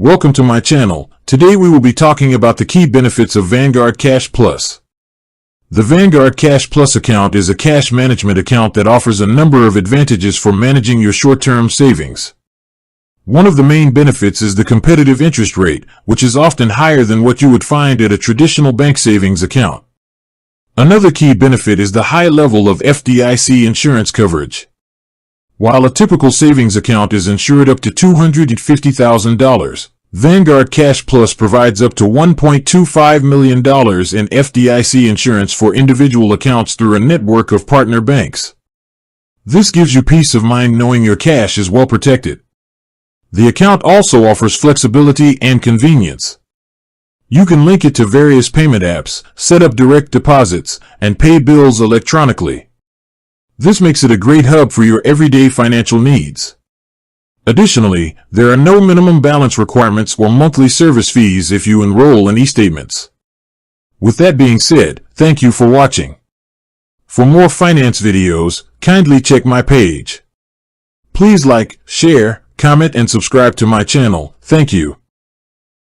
Welcome to my channel. Today we will be talking about the key benefits of Vanguard Cash Plus. The Vanguard Cash Plus account is a cash management account that offers a number of advantages for managing your short-term savings. One of the main benefits is the competitive interest rate, which is often higher than what you would find at a traditional bank savings account. Another key benefit is the high level of FDIC insurance coverage. While a typical savings account is insured up to $250,000, Vanguard Cash Plus provides up to $1.25 million in FDIC insurance for individual accounts through a network of partner banks. This gives you peace of mind knowing your cash is well protected. The account also offers flexibility and convenience. You can link it to various payment apps, set up direct deposits, and pay bills electronically. This makes it a great hub for your everyday financial needs. Additionally, there are no minimum balance requirements or monthly service fees if you enroll in e-statements. With that being said, thank you for watching. For more finance videos, kindly check my page. Please like, share, comment, and subscribe to my channel. Thank you.